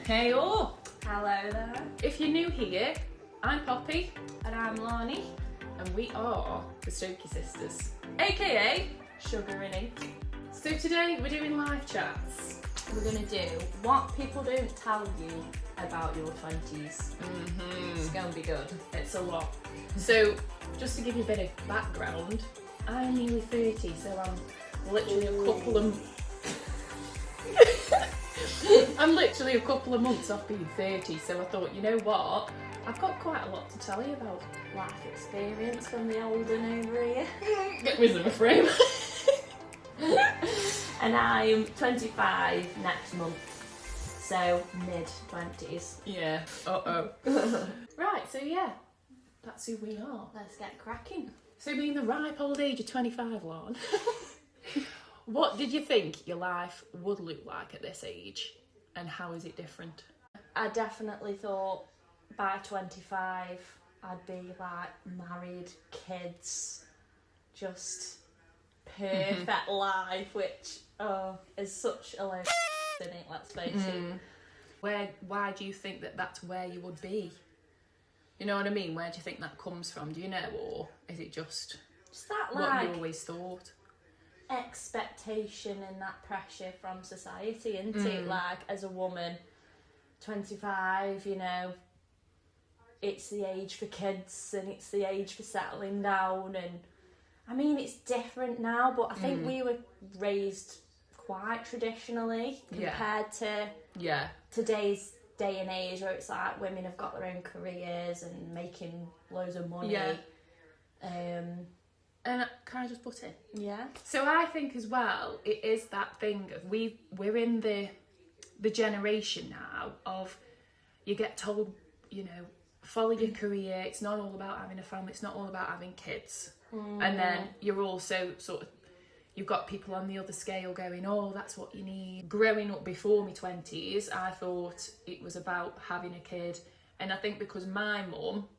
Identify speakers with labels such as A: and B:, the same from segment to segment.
A: Hey all!
B: Hello there.
A: If you're new here, I'm Poppy
B: And I'm Lani.
A: and we are the Stokey sisters, aka
B: Sugar and ink.
A: So today we're doing live chats.
B: We're going to do what people don't tell you about your 20s. It's going to be good.
A: It's a lot. So just to give you a bit of background, I'm nearly 30, so I'm literally I'm literally a couple of months off being 30, so I thought, you know what? I've got quite a lot to tell you about.
B: Life experience from the older over here.
A: Get rid of the frame.
B: And I'm 25 next month. So mid-20s.
A: Yeah. Right, so yeah, that's who we are.
B: Let's get cracking.
A: So being the ripe old age of 25, Lon, what did you think your life would look like at this age? And how is it different?
B: I definitely thought by 25 I'd be like married, kids, just perfect life, which is such a load of in it, let's face it.
A: Why do you think that that's where you would be? You know what I mean? Where do you think that comes from? Do you know, or is it just
B: that
A: what
B: like
A: you always thought?
B: expectation and that pressure from society, isn't it? Like as a woman, 25, you know, it's the age for kids and it's the age for settling down, and I mean it's different now, but I think we were raised quite traditionally compared to today's day and age, where it's like women have got their own careers and making loads of money.
A: And can I just put in?
B: Yeah.
A: So I think as well, it is that thing of we're in the generation now of you get told, you know, follow your career. It's not all about having a family. It's not all about having kids. And then you're also sort of, you've got people on the other scale going, oh, that's what you need. Growing up before my 20s, I thought it was about having a kid. And I think because my mum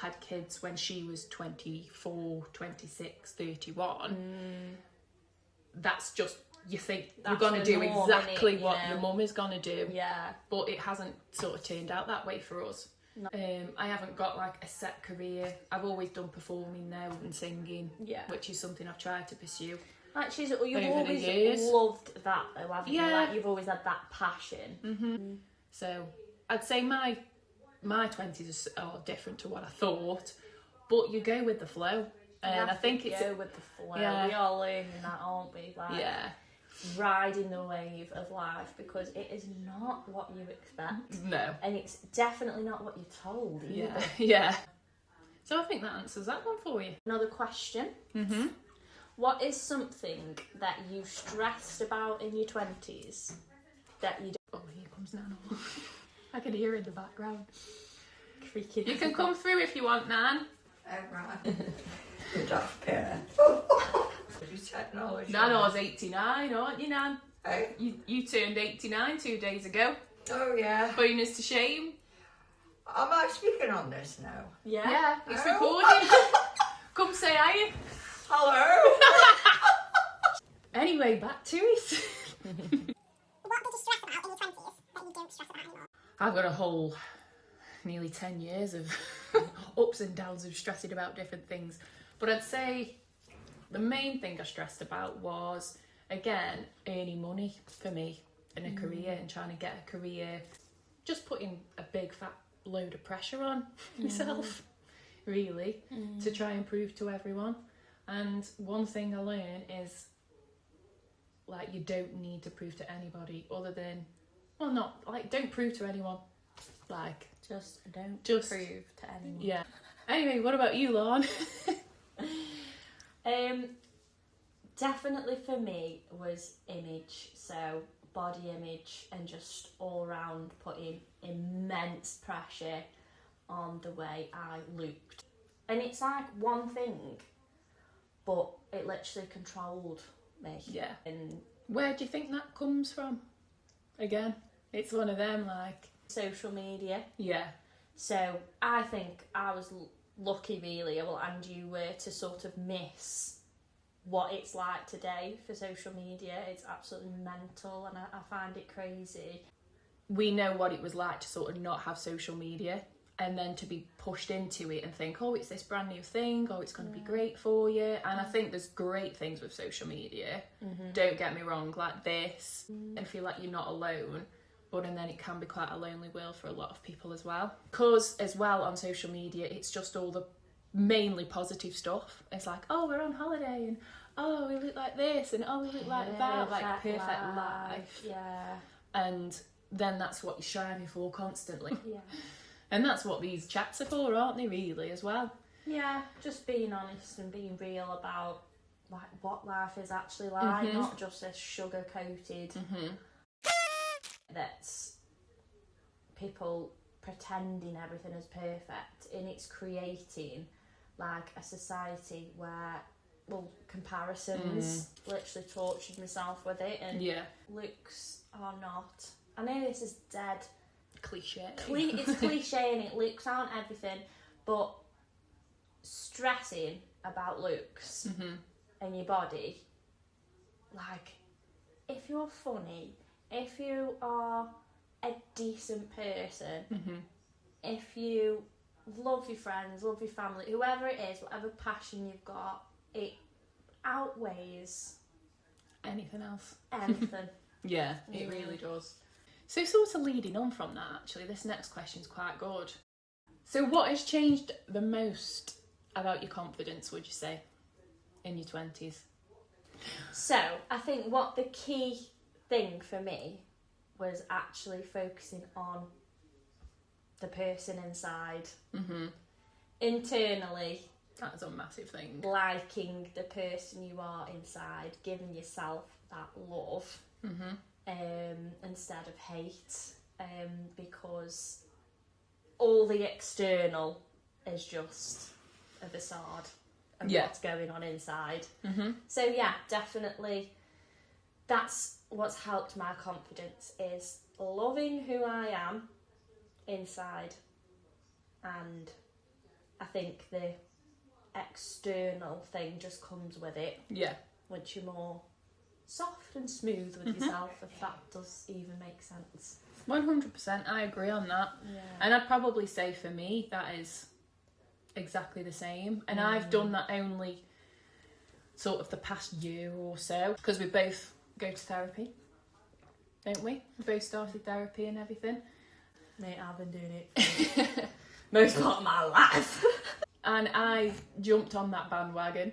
A: had kids when she was 24, 26, 31, that's just, you think you're going to do exactly what your mum is going to do.
B: Yeah.
A: But it hasn't sort of turned out that way for us.
B: No.
A: I haven't got like a set career. I've always done performing now and singing, which is something I've tried to pursue.
B: Like you've always loved that though, haven't you? Like you've always had that passion.
A: So I'd say my 20s are different to what I thought, but you go with the flow, and I think it's
B: go with the flow. We are learning that, aren't we? Like, riding the wave of life, because it is not what you expect.
A: No,
B: and it's definitely not what you're told either.
A: Yeah. So I think that answers that one for you.
B: Another question. What is something that you stressed about in your 20s that you don't...
A: Oh, here comes Nan. I can hear her in the background.
B: Creaking.
A: You can come through if you want, Nan.
C: Oh, right. Good off pair. Technology.
A: Nano's 89, aren't you, Nan?
C: Hey?
A: You turned 89 2 days ago.
C: Oh, yeah.
A: Putting us to shame.
C: Am I speaking on this now?
B: Yeah?
A: It's
C: Oh.
A: recording. Come say hi.
C: Hello?
A: Anyway, back to it.
D: What did you stress about in your 20s that you don't stress about anymore?
A: I've got a whole nearly 10 years of ups and downs of stressing about different things. But I'd say the main thing I stressed about was, again, earning money for me in a career and trying to get a career. Just putting a big fat load of pressure on myself, really, to try and prove to everyone. And one thing I learned is, like, you don't need to prove to anybody other than, well, not, like, don't prove to anyone. Like,
B: Just don't
A: Just-
B: prove to anyone.
A: yeah. Anyway, what about you, Lon?
B: Definitely for me was image, so body image, and just all round putting immense pressure on the way I looked. And it's like one thing, but it literally controlled me.
A: Yeah.
B: And
A: Where do you think that comes from? Again, it's one of them, like...
B: social media.
A: Yeah.
B: So I think I was lucky, really, well, and you were, to sort of miss what it's like today for social media. It's absolutely mental, and I find it crazy.
A: we know what it was like to sort of not have social media and then to be pushed into it and think, oh, it's this brand new thing, oh, it's going to be great for you. And I think there's great things with social media. Don't get me wrong, like this, and feel like you're not alone. But and then it can be quite a lonely world for a lot of people as well. Because as well on social media, it's just all the mainly positive stuff. It's like, oh, we're on holiday, and oh, we look like this, and oh, we look like that, like perfect life.
B: Yeah.
A: And then that's what you're striving for constantly.
B: Yeah.
A: And that's what these chats are for, aren't they, really, as well?
B: Yeah, just being honest and being real about like what life is actually like, not just this sugar coated that's people pretending everything is perfect, and it's creating like a society where, well, comparisons, literally tortured myself with it, and looks are not, I know this is dead
A: Cliche.
B: it's cliche and it looks aren't everything, but stressing about looks and your body, like, if you're funny, if you are a decent person, if you love your friends, love your family, whoever it is, whatever passion you've got, it outweighs
A: Anything else?
B: anything.
A: Yeah, it really does. So sort of leading on from that, actually, this next question's quite good. So what has changed the most about your confidence, would you say, in your 20s?
B: So I think what the key thing for me was actually focusing on the person inside. Internally,
A: That's a massive thing.
B: liking the person you are inside, giving yourself that love instead of hate, because all the external is just a facade of what's going on inside. So yeah, definitely that's what's helped my confidence, is loving who I am inside, and I think the external thing just comes with it.
A: Yeah.
B: Once you're more soft and smooth with yourself, if that does even make sense.
A: 100%, I agree on that.
B: Yeah.
A: And I'd probably say for me, that is exactly the same. And I've done that only sort of the past year or so, because we both go to therapy, don't we? We both started therapy and everything.
B: Mate, I've been doing it for most part of my life.
A: And I jumped on that bandwagon.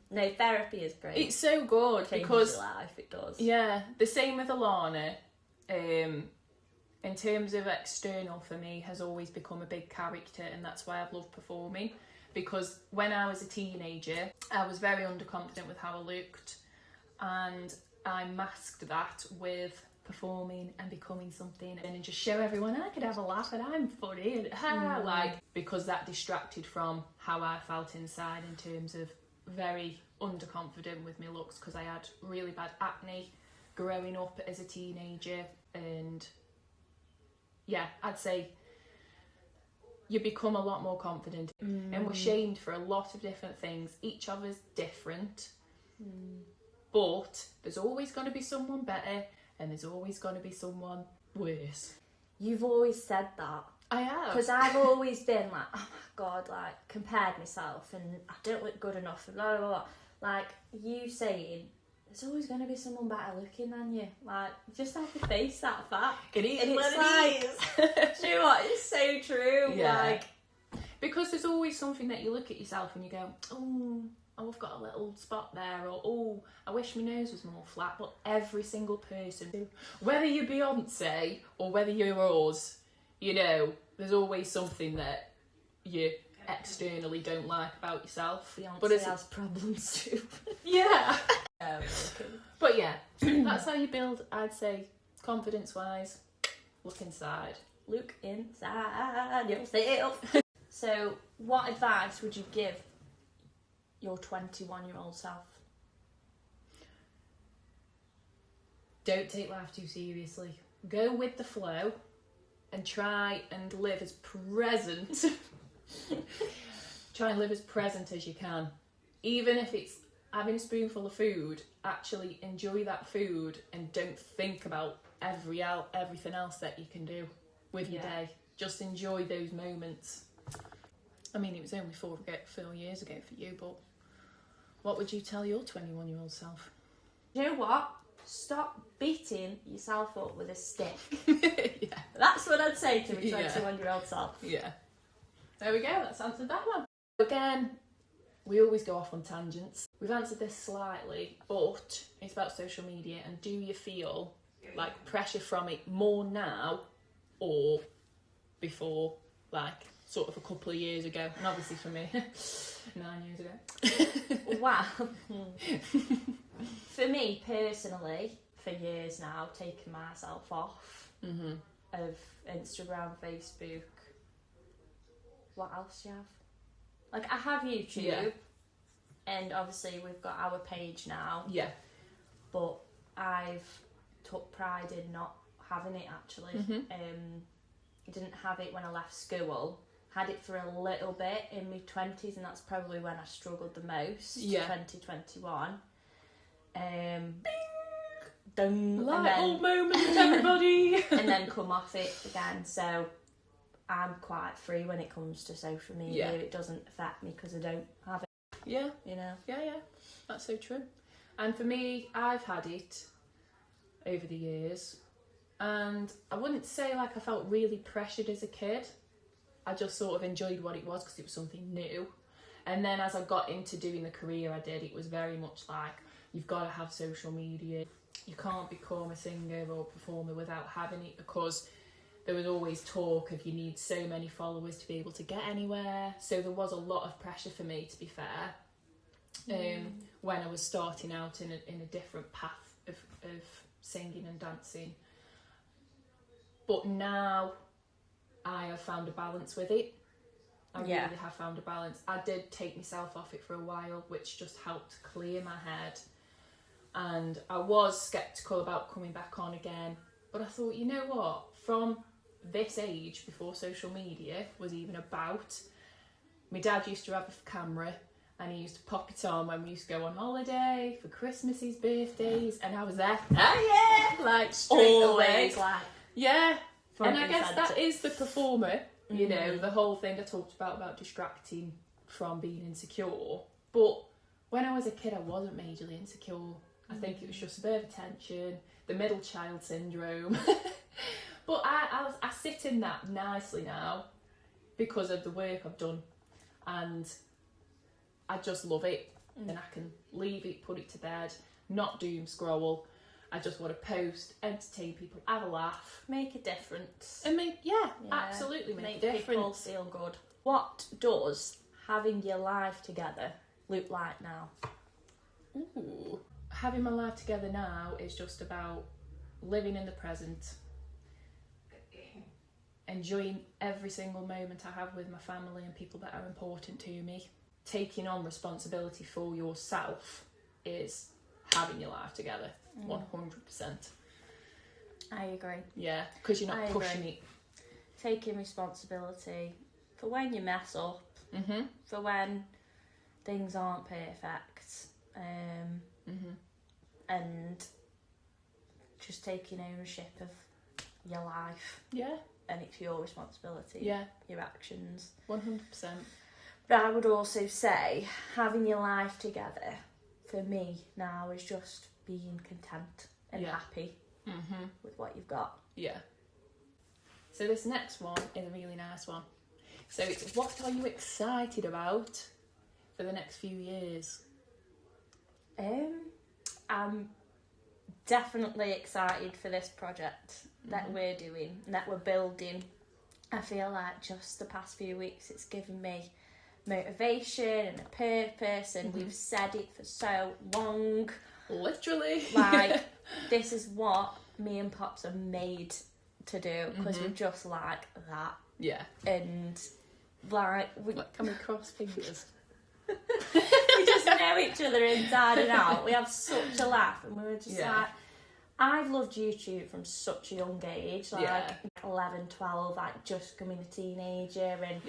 B: No, therapy is great.
A: It's so good
B: Changes
A: because
B: your life, it does.
A: yeah, the same with Lani. In terms of external, for me, has always become a big character, and that's why I've loved performing. Because when I was a teenager, I was very underconfident with how I looked, and I masked that with performing and becoming something, and just show everyone I could have a laugh and I'm funny and like, because that distracted from how I felt inside, in terms of very underconfident with my looks, because I had really bad acne growing up as a teenager. And yeah, I'd say you become a lot more confident, and we're shamed for a lot of different things. Each of us different, but there's always going to be someone better, and there's always going to be someone worse.
B: You've always said that.
A: I have.
B: Because I've always been like, oh my God, like, compared myself and I don't look good enough and blah, blah, blah. Like, you saying, there's always going to be someone better looking than you. Like, just have to face that fact.
A: It is
B: And
A: what
B: it's
A: it
B: like, do you know what? It's so true.
A: Yeah.
B: Like,
A: because there's always something that you look at yourself and you go, oh, I've got a little spot there, or oh, I wish my nose was more flat. But every single person, whether you're Beyonce or whether you're us, you know, there's always something that you externally don't like about yourself.
B: Beyonce
A: but
B: has problems too.
A: Yeah. But yeah, that's how you build, I'd say, confidence-wise. Look inside.
B: Look inside yourself. So, what advice would you give your 21-year-old self?
A: Don't take life too seriously. Go with the flow and try and live as present. Try and live as present as you can. Even if it's having a spoonful of food, actually enjoy that food and don't think about everything else that you can do with your day. Just enjoy those moments. I mean, it was only 4 years ago for you, but what would you tell your 21-year-old self?
B: You know what? Stop beating yourself up with a stick.
A: Yeah.
B: That's what I'd say to my
A: Yeah.
B: 21-year-old self.
A: Yeah. There we go, that's answered that one. Again, we always go off on tangents. We've answered this slightly, but it's about social media, and do you feel like pressure from it more now or before, like sort of a couple of years ago? And obviously for me, 9 years ago.
B: Wow. For me personally, for years now, taking myself off of Instagram, Facebook. What else do you have? Like, I have YouTube, and obviously we've got our page now.
A: Yeah.
B: But I've took pride in not having it actually. I didn't have it when I left school. Had it for a little bit in my 20s, and that's probably when I struggled the most. 2021. Dun,
A: Light bulb moment, everybody.
B: and then come off it again. So I'm quite free when it comes to social media.
A: Yeah.
B: It doesn't affect me because I don't have it.
A: Yeah.
B: You know.
A: Yeah, that's so true. And for me, I've had it over the years, and I wouldn't say like I felt really pressured as a kid. I just sort of enjoyed what it was because it was something new. And then as I got into doing the career I did, it was very much like, you've got to have social media. You can't become a singer or performer without having it, because there was always talk of you need so many followers to be able to get anywhere. So there was a lot of pressure for me, to be fair, when I was starting out in a different path of singing and dancing. But now I have found a balance with it. I really have found a balance. I did take myself off it for a while, which just helped clear my head. And I was sceptical about coming back on again. But I thought, you know what? From this age, before social media was even about, my dad used to have a camera and he used to pop it on when we used to go on holiday, for Christmases, birthdays, and I was there. Oh yeah! Like,
B: Straight
A: always.
B: away, like,
A: Yeah.
B: front
A: And I guess
B: centre.
A: that is the performer, you know, the whole thing I talked about distracting from being insecure. But when I was a kid, I wasn't majorly insecure. I think it was just a bit of attention, the middle child syndrome. But I sit in that nicely now because of the work I've done, and I just love it. And I can leave it, put it to bed, not doom scroll. I just want to post, entertain people, have a laugh,
B: make a difference.
A: and absolutely make a
B: people
A: difference.
B: feel good. What does having your life together look like now?
A: Ooh. Having my life together now is just about living in the present, enjoying every single moment I have with my family and people that are important to me. Taking on responsibility for yourself is having your life together, 100%.
B: I agree.
A: Yeah, because you're not
B: I
A: pushing
B: agree.
A: it.
B: Taking responsibility for when you mess up, for when things aren't perfect, and just taking ownership of your life.
A: Yeah,
B: And it's your responsibility.
A: yeah,
B: Your actions.
A: 100%.
B: But I would also say having your life together for me now is just being content and happy with what you've got.
A: Yeah. So this next one is a really nice one. So it's, what are you excited about for the next few years?
B: I'm definitely excited for this project that we're doing and that we're building. I feel like just the past few weeks it's given me motivation and a purpose, and we've said it for so long.
A: Literally.
B: Like, this is what me and Pops are made to do, because we're just like that.
A: Yeah.
B: And like
A: Can we cross fingers?
B: we just know each other inside and out. We have such a laugh, and we were just like, I've loved YouTube from such a young age, like 11, 12, like just becoming a teenager, and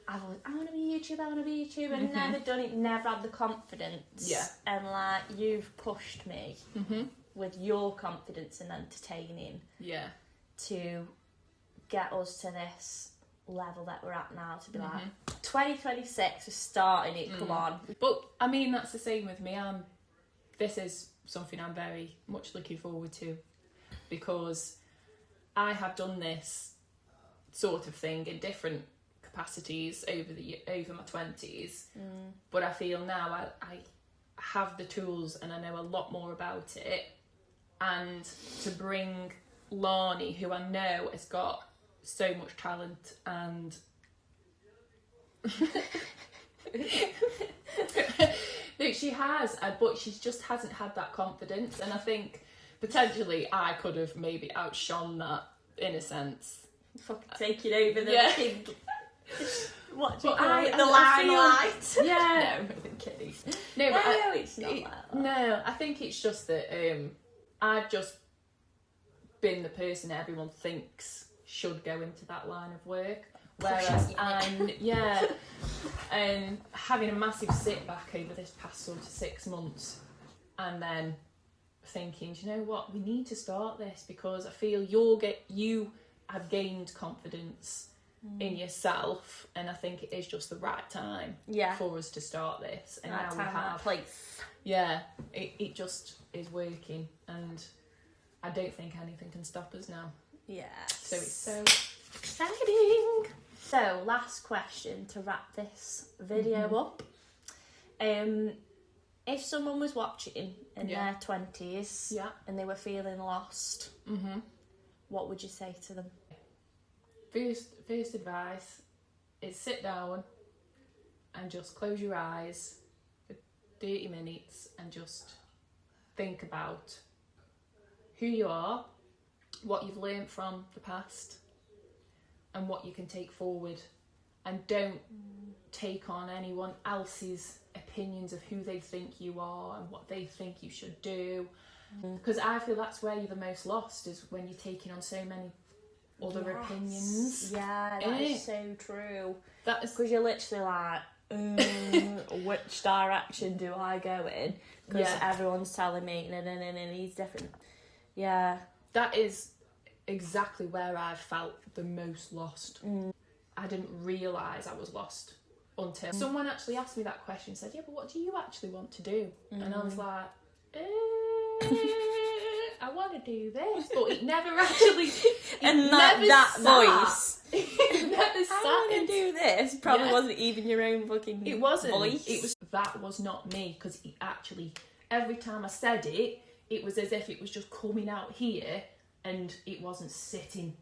B: I want to be YouTube, I want to be YouTube, and never done it, never had the confidence.
A: Yeah.
B: And like, you've pushed me with your confidence and entertaining
A: Yeah.
B: to get us to this level that we're at now, to be like, 2026, we're starting it, come on.
A: But I mean, that's the same with me. This is something I'm very much looking forward to, because I have done this sort of thing in different capacities over my 20s, but I feel now I have the tools and I know a lot more about it, and to bring Lani, who I know has got so much talent, and no, she has, but she just hasn't had that confidence, and I think potentially I could have maybe outshone that in a sense.
B: Fucking taking over the fucking... What do you
A: But
B: call it? The
A: I
B: limelight.
A: Yeah. No, I'm kidding. No, but
B: No, it's not like that.
A: No, I think it's just that I've just been the person everyone thinks should go into that line of work. Whereas I'm, having a massive sit back over this past sort of 6 months, and then thinking, do you know what, we need to start this, because I feel you have gained confidence in yourself, and I think it is just the right time for us to start this. And
B: right
A: now
B: time,
A: we have,
B: right place.
A: yeah, it just is working, and I don't think anything can stop us now.
B: Yeah.
A: So it's so exciting.
B: So, last question to wrap this video up. If someone was watching in their 20s and they were feeling lost, what would you say to them?
A: First advice is sit down and just close your eyes for 30 minutes and just think about who you are, what you've learnt from the past, and what you can take forward, and don't take on anyone else's opinions of who they think you are and what they think you should do, because I feel that's where you're the most lost, is when you're taking on so many other opinions.
B: Yeah, that is so true.
A: That is,
B: because you're literally like, which direction do I go in? Because everyone's telling me, and he's different. Yeah.
A: That is exactly where I felt the most lost. I didn't realise I was lost until someone actually asked me that question, said, yeah, but what do you actually want to do? And I was like, I want to do this, but it never actually...
B: and that voice.
A: It never sat.
B: I want to do this. Probably wasn't even your own fucking
A: It wasn't.
B: voice.
A: That was not me, because it actually, every time I said it, it was as if it was just coming out here, and it wasn't sitting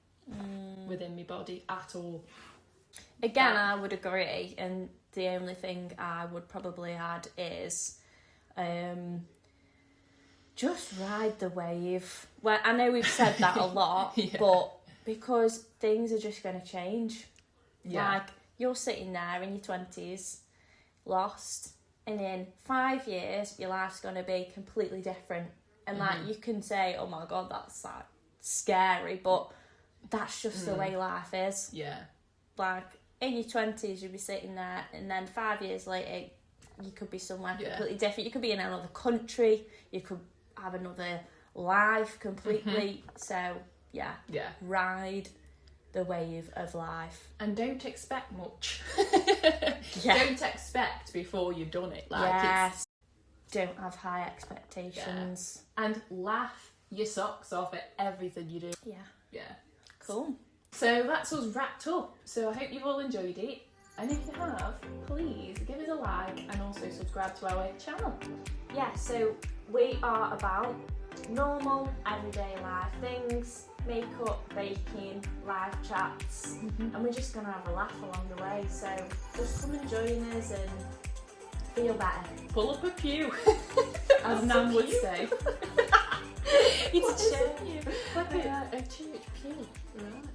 A: within my body at all.
B: Again, I would agree, and the only thing I would probably add is just ride the wave. Well, I know we've said that a lot, but because things are just going to change.
A: Yeah.
B: Like, you're sitting there in your 20s, lost, and in 5 years, your life's going to be completely different. And, like, you can say, oh my God, that's, like, scary, but that's just the way life is.
A: Yeah.
B: Like, in your 20s, you'll be sitting there, and then 5 years later, you could be somewhere completely different. You could be in another country, you could have another life completely. So, ride the wave of life.
A: And don't expect much. Don't expect before you've done it. Like,
B: don't have high expectations.
A: And laugh your socks off at everything you do. Yeah.
B: Cool.
A: So that's us wrapped up. So I hope you've all enjoyed it. And if you have, please give us a like and also subscribe to our channel.
B: Yeah, so we are about normal, everyday life things, makeup, baking, live chats, and we're just going to have a laugh along the way. So just come and join us and feel better.
A: Pull up a pew, as Nan would say.
B: It's a church.
A: Like a church pew. Right.